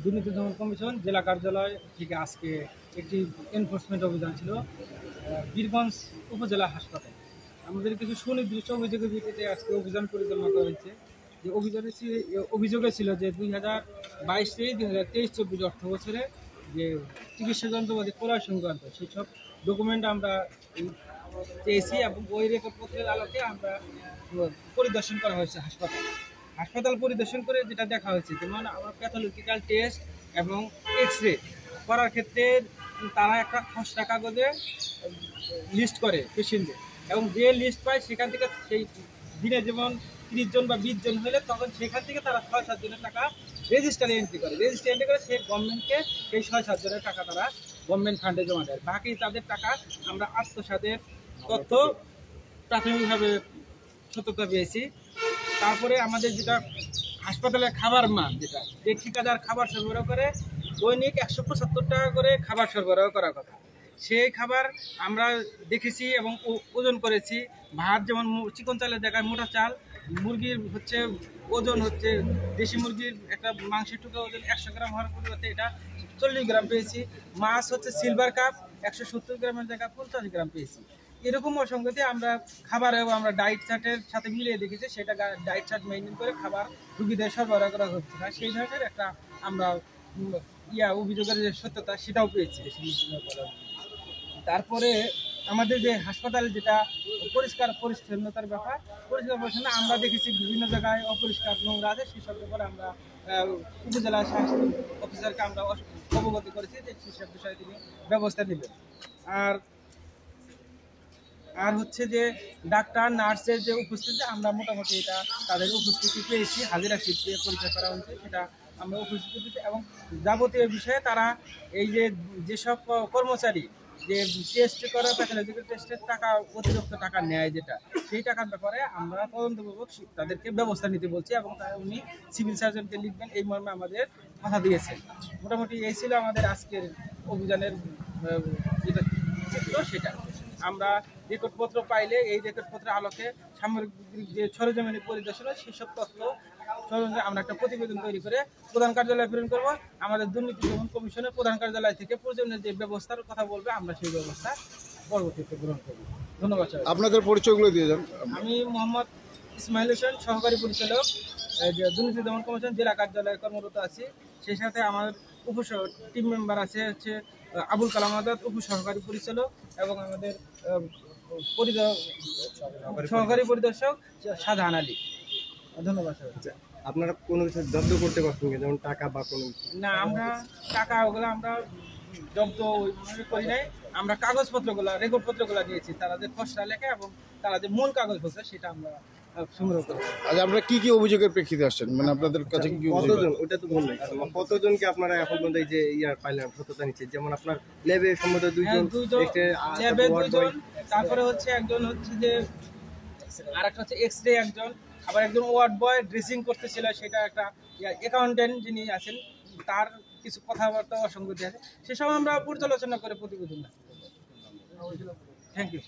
দুর্নীতি দমন কমিশন জেলা কার্যালয় থেকে আজকে একটি এনফোর্সমেন্ট অভিযান ছিল বীরগঞ্জ উপজেলা হাসপাতাল। আমাদের কিছু সুনির্দিষ্ট অভিযোগের ভিত্তিতে আজকে অভিযান পরিচালনা করা হয়েছে। যে অভিযোগে ছিল যে 2022-2023-24 অর্থ বছরে যে চিকিৎসা যন্ত্রপাতি ক্রয় সংক্রান্ত সেই সব ডকুমেন্ট আমরা পেয়েছি এবং ওই রেকর্ডপত্রের আলোকে আমরা পরিদর্শন করা হয়েছে হাসপাতাল পরিদর্শন করে যেটা দেখা হয়েছে, যেমন আমার প্যাথোলজিক্যাল টেস্ট এবং এক্স রে করার ক্ষেত্রে তারা একটা খসড়া কাগজে লিস্ট করে পেশেন্টদের, এবং যে লিস্ট পায় সেখান থেকে সেই দিনে যেমন 30 জন বা 20 জন হলে তখন সেখান থেকে তারা 6-7 জনের টাকা রেজিস্টারে এন্ট্রি করে সেই গভর্নমেন্টকে সেই 6-7 জনের টাকা তারা গভর্নমেন্ট ফান্ডে জমা দেয়। বাকি তাদের টাকা আমরা আত্মসাতের তথ্য প্রাথমিকভাবে সত্যতা পেয়েছি। তারপরে আমাদের যেটা হাসপাতালের খাবার মান, যেটা যে ঠিকাদার খাবার সরবরাহ করে দৈনিক 175 টাকা করে খাবার সরবরাহ করার কথা, সেই খাবার আমরা দেখেছি এবং ওজন করেছি। ভাত যেমন চিকন চালের জায়গায় মোটা চাল, মুরগির হচ্ছে ওজন হচ্ছে দেশি মুরগির একটা মাংসের টুকরা ওজন 100 গ্রাম হওয়ার পরিবর্তে এটা 40 গ্রাম পেয়েছি। মাছ হচ্ছে সিলভার কাপ 170 গ্রামের জায়গায় 50 গ্রাম পেয়েছি। এরকম অসঙ্গতি আমরা খাবারেও আমরা ডায়েট চার্টের সাথে মিলিয়ে দেখেছি, সেটা ডায়েট চার্ট মেনটেন করে খাবার রুগীদের সরবরাহ করা হচ্ছে না, সেই ধরনের একটা আমরা অভিযোগের যে সত্যতা সেটাও পেয়েছি। তারপরে আমাদের যে হাসপাতালে যেটা পরিষ্কার পরিচ্ছন্নতার ব্যাপার, পরিষ্কার পরিচ্ছন্ন আমরা দেখেছি বিভিন্ন জায়গায় অপরিষ্কার নোংরা আছে, সেসব ব্যাপারে আমরা উপজেলা স্বাস্থ্য অফিসারকে আমরা অবগত করেছি যে সেসব বিষয়ে তিনি ব্যবস্থা নেবেন। আর হচ্ছে যে ডাক্তার নার্সের যে উপস্থিতি, আমরা মোটামুটি এটা তাদের উপস্থিতি পেয়েছি, হাজিরা শীট দিয়ে পরীক্ষা করা হয়েছে, সেটা আমরা উপস্থিতি পেয়েছি। এবং যাবতীয় বিষয়ে তারা এই যেসব কর্মচারী যে টেস্ট করা প্যাথোলজিক্যাল টেস্টের টাকা অতিরিক্ত টাকা নেয়, যেটা সেই টাকার ব্যাপারে আমরা তদন্তপূর্বক তাদেরকে ব্যবস্থা নিতে বলছি এবং উনি সিভিল সার্জনকে লিখবেন এই মর্মে আমাদের কথা দিয়েছেন। মোটামুটি এই ছিল আমাদের আজকের অভিযানের যেটা চিত্র, সেটা আমরা রেকর্ডপত্র পাইলে এই রেকর্ডপত্রের আলোকে সামরিক যে সরেজমিনী পরিদর্শন সেসব তথ্য আমরা একটা প্রতিবেদন তৈরি করে প্রধান কার্যালয়ে প্রেরণ করবো। আমাদের দুর্নীতি দমন কমিশনের প্রধান কার্যালয় থেকে প্রয়োজনীয় যে ব্যবস্থার কথা বলবে আমরা সেই ব্যবস্থা পরবর্তীতে গ্রহণ করব। ধন্যবাদ। আপনাদের পরিচয়গুলো দিয়ে যান। আমি মোহাম্মদ ইসমাইল হোসেন, সহকারী পরিচালক, দুর্নীতি দমন কমিশন জেলা কার্যালয়ে কর্মরত আছি। সেই সাথে আমার টিম মেম্বার আছে হচ্ছে আবুল কালাম আজাদ, উপসহকারী পরিচালক, এবং আমাদের সহকারী পরিদর্শক শাহজাহান আলী। ধন্যবাদ স্যার। আপনারা কোনো কিছু জব্দ করতে পারছেন যেমন টাকা বা কোনো কিছু? না, আমরা টাকা ওগুলো আমরা জব্দ ওইভাবে করি নাই, আমরা কাগজপত্রগুলো রেকর্ডপত্রগুলো নিয়েছি, তারা যে খসড়া লেখা এবং তারা যে মূল কাগজপত্র সেটা আমরা সংগ্রহ করি। আচ্ছা, আপনারা কি কি অভিযোগের প্রেক্ষিতে আসছেন, মানে আপনাদের কাছে কি কতজন, ওটা তো বললেন, কতজনকে আপনারা এখন পর্যন্ত এই যে পাইলেন সত্যতা নিচ্ছে? যেমন আপনার ল্যাবে সম্ভবত 2 জন, ল্যাবে 2 জন, তারপরে হচ্ছে একজন হচ্ছে যে আরেকটা হচ্ছে এক্স রে একজন, আবার একজন ওয়ার্ড বয় ড্রেসিং করতেছিল, সেটা একটা অ্যাকাউন্টেন্ট যিনি আছেন তার কিছু কথাবার্তা অসঙ্গতি আছে, সেসব আমরা পর্যালোচনা করে প্রতিবেদন। Thank you.